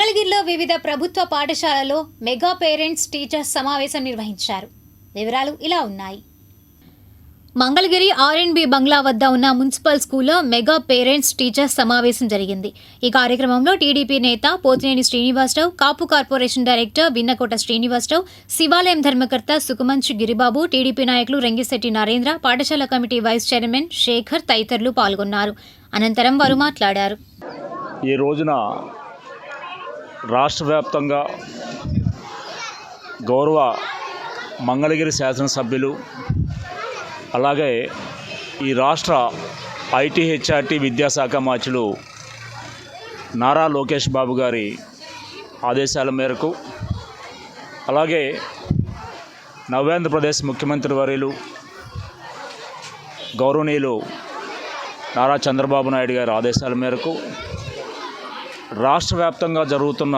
మంగళగిరిలో వివిధ ప్రభుత్వ పాఠశాలలో మెగా పేరెంట్స్ టీచర్స్ సమావేశం నిర్వహించారు. వివరాలు ఇలా ఉన్నాయి. మంగళగిరి ఆర్ఎండ్బి బంగ్లా వద్ద ఉన్న మున్సిపల్ స్కూల్లో మెగా పేరెంట్స్ టీచర్స్ సమావేశం జరిగింది. ఈ కార్యక్రమంలో టీడీపీ నేత పోతినేని శ్రీనివాసరావు, కాపు కార్పొరేషన్ డైరెక్టర్ బిన్నకోట శ్రీనివాసరావు, శివాలయం ధర్మకర్త సుకుమంచి గిరిబాబు, టీడీపీ నాయకులు రంగిశెట్టి నరేంద్ర, పాఠశాల కమిటీ వైస్ చైర్మన్ శేఖర్ తదితరులు పాల్గొన్నారు. అనంతరం వారు మాట్లాడారు. ఈ రోజున రాష్ట్ర వ్యాప్తంగా గౌరవ మంగళగిరి శాసనసభ్యులు, అలాగే ఈ రాష్ట్ర ఐటీహెచ్ఆర్టీ విద్యాశాఖ మంత్రులు నారా లోకేష్ బాబు గారి ఆదేశాల మేరకు, అలాగే నవ్యాంధ్రప్రదేశ్ ముఖ్యమంత్రి వర్యులు గౌరవనీయులు నారా చంద్రబాబు నాయుడు గారి ఆదేశాల మేరకు రాష్ట్ర వ్యాప్తంగా జరుగుతున్న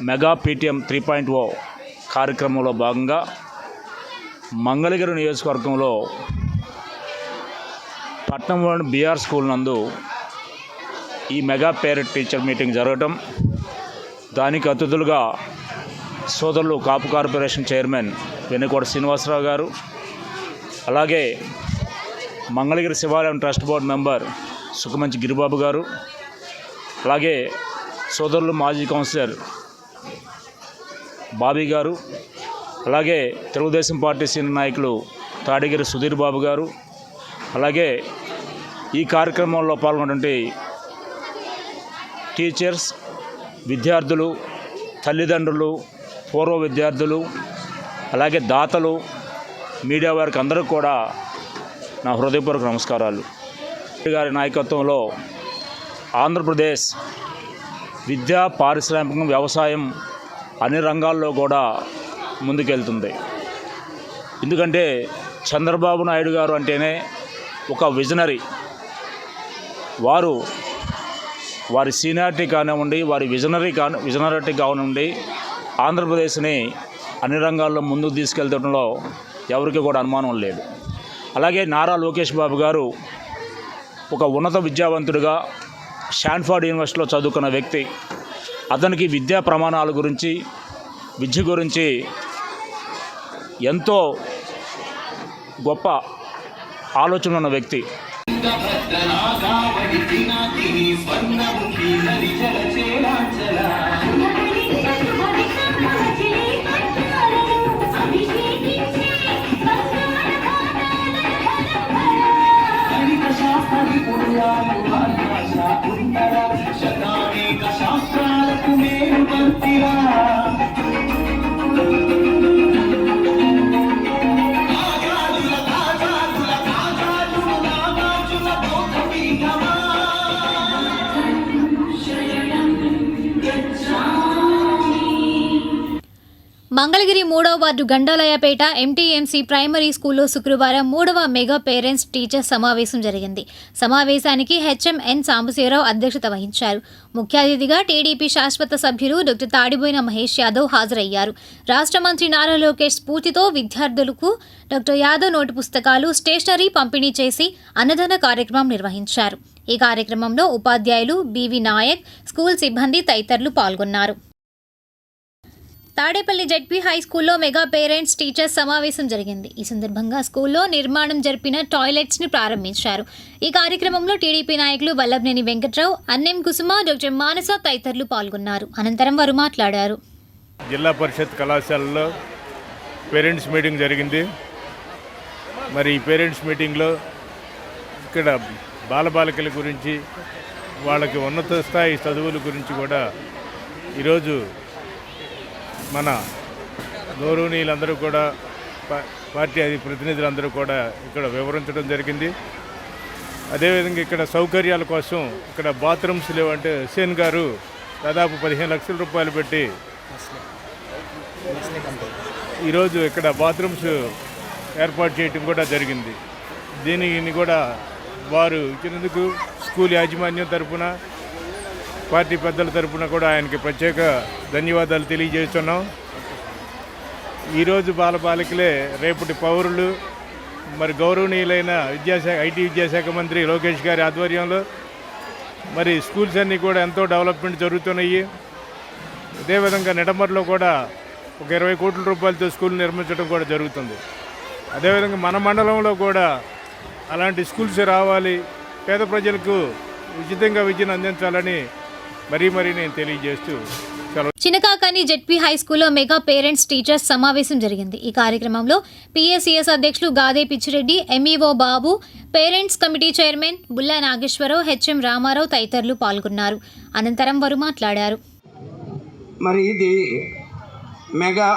మెగా పీటీఎం 3.0 కార్యక్రమంలో భాగంగా మంగళగిరి నియోజకవర్గంలో పట్నంలోని బీఆర్ స్కూల్ నందు ఈ మెగా పేరెంట్ టీచర్ మీటింగ్ జరగటం, దానికి అతిథులుగా సోదరులు కాపు కార్పొరేషన్ చైర్మన్ వెనుకోట శ్రీనివాసరావు గారు, అలాగే మంగళగిరి శివాలయం ట్రస్ట్ బోర్డు మెంబర్ సుకుమంచి గిరిబాబు గారు, అలాగే సోదరులు మాజీ కౌన్సిలర్ బాబీ గారు, అలాగే తెలుగుదేశం పార్టీ సీనియర్ నాయకులు తాడిగిరి సుధీర్ బాబు గారు, అలాగే ఈ కార్యక్రమంలో పాల్గొన్నటువంటి టీచర్స్, విద్యార్థులు, తల్లిదండ్రులు, పూర్వ విద్యార్థులు, అలాగే దాతలు, మీడియా వారికి అందరికీ కూడా నా హృదయపూర్వక నమస్కారాలు. గారి నాయకత్వంలో ఆంధ్రప్రదేశ్ విద్యా, పారిశ్రామికం, వ్యవసాయం అన్ని రంగాల్లో కూడా ముందుకెళ్తుంది. ఎందుకంటే చంద్రబాబు నాయుడు గారు అంటేనే ఒక విజనరీ. వారి సీనియారిటీ కానివ్వండి, వారి విజనరిటీ కానివ్వండి, ఆంధ్రప్రదేశ్ని అన్ని రంగాల్లో ముందుకు తీసుకెళ్తడంలో ఎవరికి కూడా అనుమానం లేదు. అలాగే నారా లోకేష్ బాబు గారు ఒక ఉన్నత విద్యావంతుడిగా స్టాన్ఫోర్డ్ యూనివర్సిటీలో చదువుకున్న వ్యక్తి. అతనికి విద్యా ప్రమాణాల గురించి, విద్య గురించి ఎంతో గొప్ప ఆలోచన ఉన్న వ్యక్తి. మంగళగిరి 3వ వార్డు గండాలయపేట ఎంటీఎంసీ ప్రైమరీ స్కూల్లో శుక్రవారం 3వ మెగా పేరెంట్స్ టీచర్స్ సమావేశం జరిగింది. సమావేశానికి హెచ్ఎంఎన్ సాంబశివరావు అధ్యక్షత వహించారు. ముఖ్య అతిథిగా టీడీపీ శాశ్వత సభ్యులు డాక్టర్ తాడిబోయిన మహేష్ యాదవ్ హాజరయ్యారు. రాష్ట్ర మంత్రి నారా లోకేష్ స్ఫూర్తితో విద్యార్థులకు డాక్టర్ యాదవ్ నోటు పుస్తకాలు, స్టేషనరీ పంపిణీ చేసి అన్నదాన కార్యక్రమం నిర్వహించారు. ఈ కార్యక్రమంలో ఉపాధ్యాయులు బివి నాయక్, స్కూల్ సిబ్బంది తదితరులు పాల్గొన్నారు. తాడేపల్లి జెడ్పీ హై స్కూల్లో మెగా పేరెంట్స్ టీచర్స్ సమావేశం జరిగింది. ఈ సందర్భంగా స్కూల్లో నిర్మాణం జరిపిన టాయిలెట్స్ని ప్రారంభించారు. ఈ కార్యక్రమంలో టీడీపీ నాయకులు వల్లభనేని వెంకట్రావు, అన్నెం కుసుమ, డాక్టర్ మానస తదితరులు పాల్గొన్నారు. అనంతరం వారు మాట్లాడారు. జిల్లా పరిషత్ కళాశాలలో పేరెంట్స్ మీటింగ్ జరిగింది. మరి ఈ పేరెంట్స్ మీటింగ్లో ఇక్కడ బాలబాలికల గురించి, వాళ్ళకి ఉన్నత స్థాయి చదువుల గురించి కూడా ఈరోజు మన గౌరవనీయులందరూ కూడా, పార్టీ ప్రతినిధులందరూ కూడా ఇక్కడ వివరించడం జరిగింది. అదేవిధంగా ఇక్కడ సౌకర్యాల కోసం ఇక్కడ బాత్రూమ్స్ లేవంటే హుసేన్ గారు దాదాపు 15 లక్షల రూపాయలు పెట్టి ఈరోజు ఇక్కడ బాత్రూమ్స్ ఏర్పాటు చేయడం కూడా జరిగింది. దీనిని కూడా వారు ఇచ్చినందుకు స్కూల్ యాజమాన్యం తరఫున, పార్టీ పెద్దల తరఫున కూడా ఆయనకి ప్రత్యేక ధన్యవాదాలు తెలియజేస్తున్నాం. ఈరోజు బాలబాలికలే రేపటి పౌరులు. మరి గౌరవనీయులైన ఐటీ విద్యాశాఖ మంత్రి లోకేష్ గారి ఆధ్వర్యంలో మరి స్కూల్స్ అన్నీ కూడా ఎంతో డెవలప్మెంట్ జరుగుతున్నాయి. అదేవిధంగా నిడమర్లో కూడా ఒక 20 కోట్ల రూపాయలతో స్కూల్ నిర్మించడం కూడా జరుగుతుంది. అదేవిధంగా మన మండలంలో కూడా అలాంటి స్కూల్స్ రావాలి, పేద ప్రజలకు ఉచితంగా విద్యను అందించాలని మరీ నేను తెలియజేస్తూ చినకాకాని జెడ్పీ హై స్కూల్లో మెగా పేరెంట్స్ టీచర్స్ సమావేశం జరిగింది. ఈ కార్యక్రమంలో పిఎస్సిఎస్ అధ్యక్షులు Gade Pichireddy, MEO Babu, parents committee chairman Bulla Nageswararao, HM Ramarao తదితరులు పాల్గొన్నారు. అనంతరం వారు మాట్లాడారు. మరి ఇది మెగా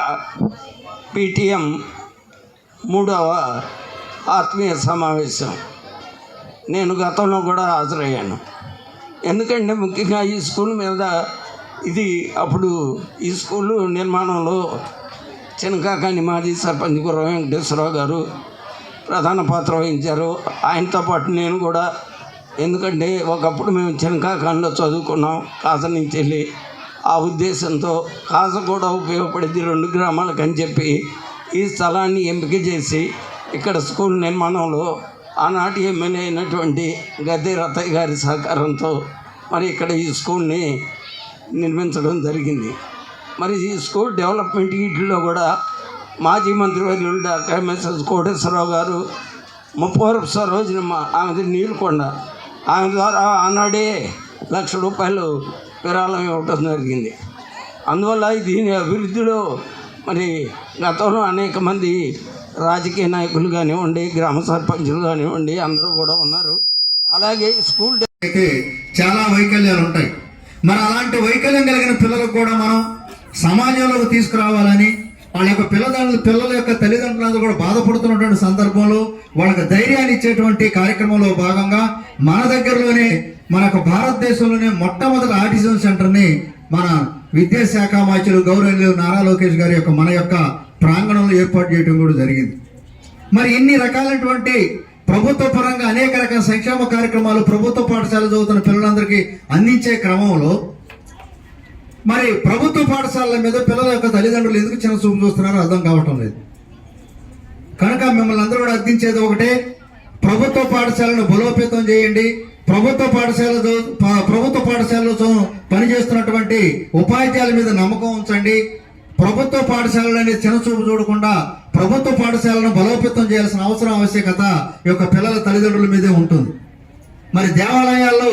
పీటీఎం 3వ ఆత్మీయ సమావేశం. నేను గతంలో కూడా హాజరయ్యాను. ఎందుకంటే ముఖ్యంగా ఈ స్కూల్ మీద ఇది అప్పుడు ఈ స్కూలు నిర్మాణంలో చినకాకాని మాజీ సర్పంచ్ గుర్రం వెంకటేశ్వరరావు గారు ప్రధాన పాత్ర వహించారు. ఆయనతో పాటు నేను కూడా, ఎందుకంటే ఒకప్పుడు మేము చినకాకానిలో చదువుకున్నాం కాజ నుంచి వెళ్ళి. ఆ ఉద్దేశంతో కాజ కూడా ఉపయోగపడేది 2 గ్రామాలకు అని చెప్పి ఈ స్థలాన్ని ఎంపిక చేసి ఇక్కడ స్కూల్ నిర్మాణంలో ఆనాటి ఎమ్మెల్యే అయినటువంటి గద్దె రత్తయ్య గారి సహకారంతో మరి ఇక్కడ ఈ స్కూల్ని నిర్మించడం జరిగింది. మరి ఈ స్కూల్ డెవలప్మెంట్ వీటిలో కూడా మాజీ మంత్రివర్యులు డాక్టర్ ఎంఎస్ఎస్ కోటేశ్వరరావు గారు 30 సరోజినమ్మ, ఆమెది నీరుకొండ, ఆమె ద్వారా ఆనాడే ₹1,00,000 విరాళం ఇవ్వటం జరిగింది. అందువల్ల దీని అభివృద్ధిలో మరి గతంలో అనేక మంది రాజకీయ నాయకులు కానివ్వండి, గ్రామ సర్పంచులు కానివ్వండి, అందరూ కూడా ఉన్నారు. అలాగే స్కూల్ అయితే చాలా వైకల్యాలు ఉంటాయి. మరి అలాంటి వైకల్యం కలిగిన పిల్లలకు కూడా మనం సమాజంలోకి తీసుకురావాలని, వాళ్ళ యొక్క పిల్లల యొక్క తల్లిదండ్రులందరూ కూడా బాధపడుతున్నటువంటి సందర్భంలో వాళ్ళకి ధైర్యాన్ని ఇచ్చేటువంటి కార్యక్రమంలో భాగంగా మన దగ్గరలోనే మన భారతదేశంలోనే మొట్టమొదటి ఆటిజం సెంటర్ని మన విద్యాశాఖ మంత్రులు గౌరవనీయులు నారా లోకేష్ గారి యొక్క మన యొక్క ప్రాంగణంలో ఏర్పాటు చేయడం కూడా జరిగింది. మరి ఇన్ని రకాలైనటువంటి ప్రభుత్వ పరంగా అనేక రకాల సంక్షేమ కార్యక్రమాలు ప్రభుత్వ పాఠశాల చదువుతున్న పిల్లలందరికీ అందించే క్రమంలో మరి ప్రభుత్వ పాఠశాలల మీద పిల్లల యొక్క తల్లిదండ్రులు ఎందుకు చిన్న చూపు చూస్తున్నారో అర్థం కావటం లేదు. కనుక మిమ్మల్ని అందరూ కూడా అర్థించేది ఒకటే, ప్రభుత్వ పాఠశాలను బలోపేతం చేయండి. ప్రభుత్వ పాఠశాలలో పనిచేస్తున్నటువంటి ఉపాధ్యాయుల మీద నమ్మకం ఉంచండి. ప్రభుత్వ పాఠశాలలని చిన్నచూపు చూడకుండా ప్రభుత్వ పాఠశాలను బలోపేతం చేయాల్సిన ఆవశ్యకత ఈ యొక్క పిల్లల తల్లిదండ్రుల మీదే ఉంటుంది. మరి దేవాలయాల్లో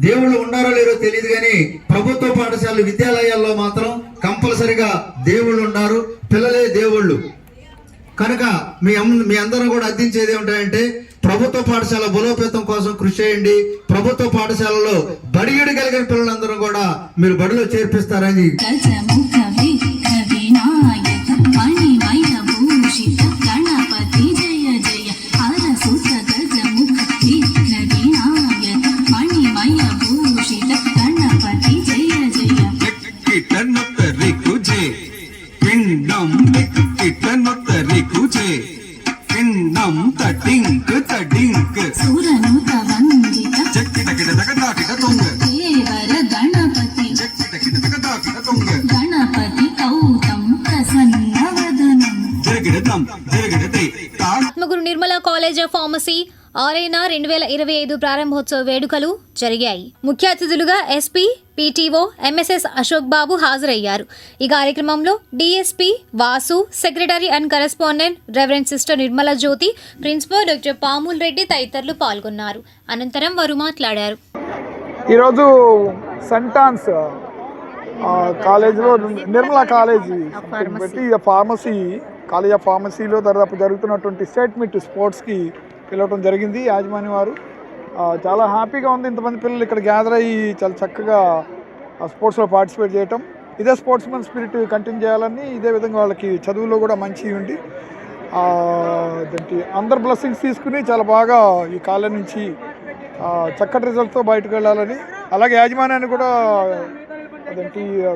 దేవుళ్ళు ఉన్నారో లేరో తెలియదు, కానీ ప్రభుత్వ పాఠశాల విద్యాలయాల్లో మాత్రం కంపల్సరిగా దేవుళ్ళు ఉన్నారు, పిల్లలే దేవుళ్ళు. కనుక మీ అందరూ కూడా అర్థించేది ఏమిటంటే ప్రభుత్వ పాఠశాల బలోపేతం కోసం కృషి చేయండి. ప్రభుత్వ పాఠశాలలో బడిగడి కలిగిన పిల్లలందరూ కూడా మీరు బడిలో చేర్పిస్తారని ఆత్మగురు Nirmala college of pharmacy RNR 2025 ప్రారంభోత్సవ వేడుకలు జరిగాయి. ముఖ్య అతిథులుగా SP, PTO, MSS Ashok Babu హాజరయ్యారు. ఈ కార్యక్రమంలో DSP Vasu, secretary and correspondent reverend sister Nirmala Jyothi, principal doctor Pamul Reddy తదితరులు పాల్గొన్నారు. అనంతరం వారు మాట్లాడారు. ఈరోజు సెంటాన్స్ కాలేజీలో నిర్మలా కాలేజీ పెట్టి ఫార్మసీ కాలేజ్ ఆఫ్ ఫార్మసీలో దాదాపు జరుగుతున్నటువంటి స్టేట్ మీట్ స్పోర్ట్స్కి పిలవడం జరిగింది. యాజమాన్యం వారు చాలా హ్యాపీగా ఉంది. ఇంతమంది పిల్లలు ఇక్కడ గ్యాదర్ అయ్యి చాలా చక్కగా స్పోర్ట్స్లో పార్టిసిపేట్ చేయటం. ఇదే స్పోర్ట్స్ మెన్ స్పిరిట్ కంటిన్యూ చేయాలని, ఇదే విధంగా వాళ్ళకి చదువులో కూడా మంచి ఉండి అందరు బ్లెస్సింగ్స్ తీసుకుని చాలా బాగా ఈ కాలేజ్ నుంచి చక్కటి రిజల్ట్తో బయటకు వెళ్ళాలని, అలాగే యాజమాన్యాన్ని కూడా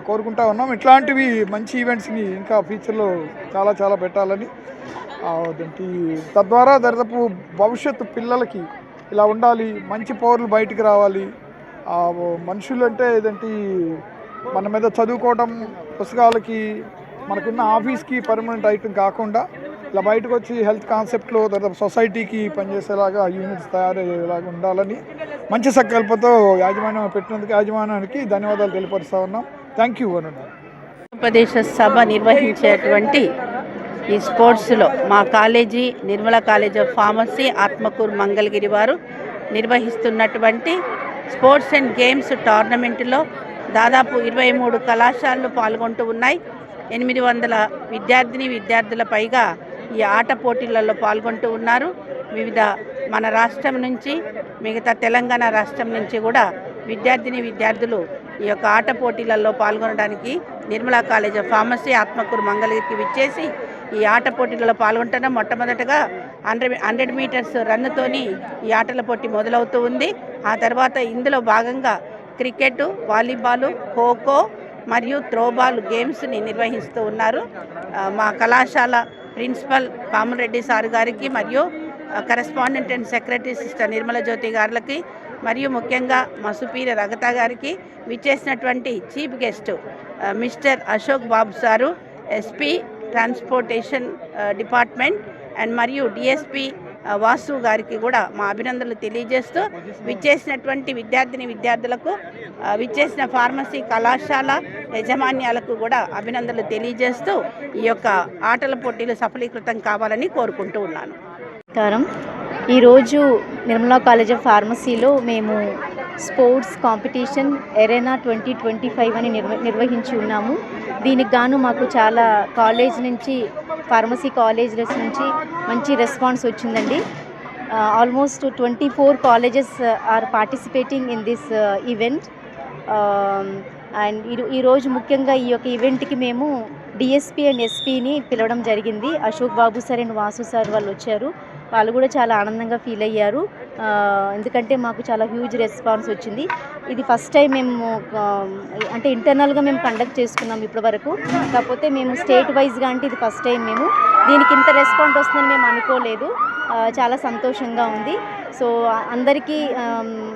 కోరుకుంటా ఉన్నాం. ఇట్లాంటివి మంచి ఈవెంట్స్ని ఇంకా ఫ్యూచర్లో చాలా పెట్టాలని, తద్వారా దాదాపు భవిష్యత్తు పిల్లలకి ఇలా ఉండాలి, మంచి పౌరులు బయటికి రావాలి. మనుషులు అంటే మన మీద చదువుకోవడం, పుస్తకాలకి మనకున్న ఆఫీస్కి పర్మనెంట్ ఐటమ్ కాకుండా ఇలా బయటకు వచ్చి హెల్త్ కాన్సెప్ట్లో తర్వాత సొసైటీకి పనిచేసేలాగా యూనిట్స్ తయారయ్యేలాగా ఉండాలని మంచి సంకల్పంతో యాజమాన్యం పెట్టినందుకు యాజమాన్యానికి ధన్యవాదాలు తెలియపరుస్తూ ఉన్నాం. థ్యాంక్ యూ అని. ఆంధ్రప్రదేశ్ సభ నిర్వహించేటువంటి ఈ స్పోర్ట్స్లో మా college Nirmala college of pharmacy Atmakur Mangalagiri వారు నిర్వహిస్తున్నటువంటి స్పోర్ట్స్ అండ్ గేమ్స్ టోర్నమెంట్లో దాదాపు 23 కళాశాలలు పాల్గొంటూ ఉన్నాయి. 800 విద్యార్థుల పైగా ఈ ఆట పోటీలలో పాల్గొంటూ ఉన్నారు. వివిధ మన రాష్ట్రం నుంచి మిగతా తెలంగాణ రాష్ట్రం నుంచి కూడా విద్యార్థులు ఈ యొక్క ఆట పోటీలలో పాల్గొనడానికి Nirmala college of pharmacy Atmakur మంగళగిరికి విచ్చేసి ఈ ఆట పోటీలలో పాల్గొంటున్న మొట్టమొదటగా 100 మీటర్స్ రన్నుతోని ఈ ఆటల పోటీ మొదలవుతూ ఉంది. ఆ తర్వాత ఇందులో భాగంగా క్రికెట్, వాలీబాలు, ఖోఖో మరియు త్రోబాల్ గేమ్స్ని నిర్వహిస్తూ ఉన్నారు. మా కళాశాల ప్రిన్సిపల్ పామురెడ్డి సార్ గారికి మరియు correspondent and secretary sister Nirmala Jyothi గారికి మరియు ముఖ్యంగా మా సుపీరియర్ అగతా గారికి విచ్చేసినటువంటి chief guest mister Ashok Babu sir, SP transportation department and మరియు డిఎస్పీ వాసు గారికి కూడా మా అభినందనలు తెలియజేస్తూ విచ్చేసినటువంటి విద్యార్థులకు విచ్చేసిన ఫార్మసీ కళాశాల యాజమాన్యాలకు కూడా అభినందనలు తెలియజేస్తూ ఈ యొక్క ఆటల పోటీలు సఫలీకృతం కావాలని కోరుకుంటూ ఉన్నాను. నమస్కారం. ఈరోజు నిర్మలా కాలేజ్ ఆఫ్ ఫార్మసీలో మేము స్పోర్ట్స్ కాంపిటీషన్ ఎరేనా 2025 అని నిర్వహించి ఉన్నాము. దీనికి గాను మాకు చాలా కాలేజ్ నుంచి ఫార్మసీ కాలేజెస్ నుంచి మంచి రెస్పాన్స్ వచ్చిందండి. Almost 24 colleges are participating in this event. And ఈరోజు ముఖ్యంగా ఈ యొక్క ఈవెంట్కి మేము డిఎస్పీ అండ్ ఎస్పీని పిలవడం జరిగింది. అశోక్ బాబు సార్ అండ్ వాసు సార్ వాళ్ళు వచ్చారు. వాళ్ళు కూడా చాలా ఆనందంగా ఫీల్ అయ్యారు. ఎందుకంటే మాకు చాలా హ్యూజ్ రెస్పాన్స్ వచ్చింది. ఇది ఫస్ట్ టైం మేము అంటే ఇంటర్నల్గా మేము కండక్ట్ చేసుకున్నాం ఇప్పటి వరకు. కాకపోతే మేము స్టేట్ వైజ్గా అంటే ఇది ఫస్ట్ టైం మేము దీనికి ఇంత రెస్పాన్స్ వస్తుందని మేము అనుకోలేదు. చాలా సంతోషంగా ఉంది. సో అందరికీ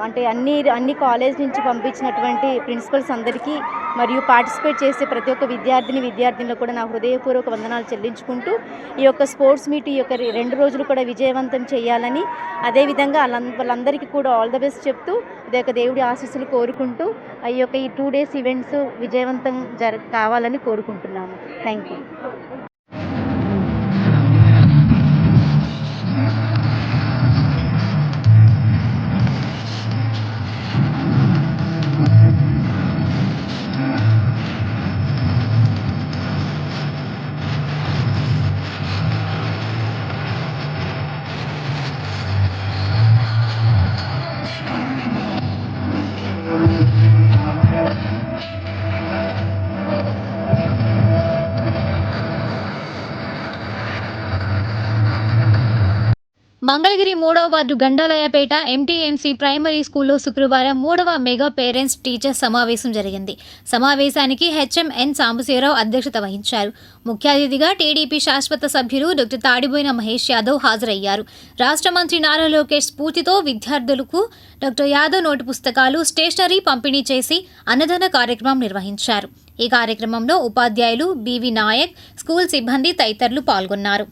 అంటే అన్ని కాలేజ్ నుంచి పంపించినటువంటి ప్రిన్సిపల్స్ అందరికీ మరియు పార్టిసిపేట్ చేసే ప్రతి ఒక్క విద్యార్థినులకు కూడా నా హృదయపూర్వక వందనాలు చెల్లించుకుంటూ ఈ యొక్క స్పోర్ట్స్ మీట్ ఈ యొక్క 2 రోజులు కూడా విజయవంతం చేయాలని, అదేవిధంగా వాళ్ళందరికీ కూడా ఆల్ ద బెస్ట్ చెప్తూ ఈ యొక్క దేవుడి ఆశీస్సులు కోరుకుంటూ ఈ 2 డేస్ ఈవెంట్స్ విజయవంతం కావాలని కోరుకుంటున్నాము. Thank you. మంగళగిరి 3వ వార్డు గండాలయపేట ఎంటీఎంసీ ప్రైమరీ స్కూల్లో శుక్రవారం 3వ మెగా పేరెంట్స్ టీచర్స్ సమావేశం జరిగింది. సమావేశానికి హెచ్ఎంఎన్ సాంబశివరావు అధ్యక్షత వహించారు. ముఖ్య అతిథిగా టీడీపీ శాశ్వత సభ్యులు డాక్టర్ తాడిబోయిన మహేష్ యాదవ్ హాజరయ్యారు. రాష్ట్ర మంత్రి నారా లోకేష్ స్ఫూర్తితో విద్యార్థులకు డాక్టర్ యాదవ్ నోటు పుస్తకాలు, స్టేషనరీ పంపిణీ చేసి అన్నదాన కార్యక్రమం నిర్వహించారు. ఈ కార్యక్రమంలో ఉపాధ్యాయులు బివి నాయక్, స్కూల్ సిబ్బంది తదితరులు పాల్గొన్నారు.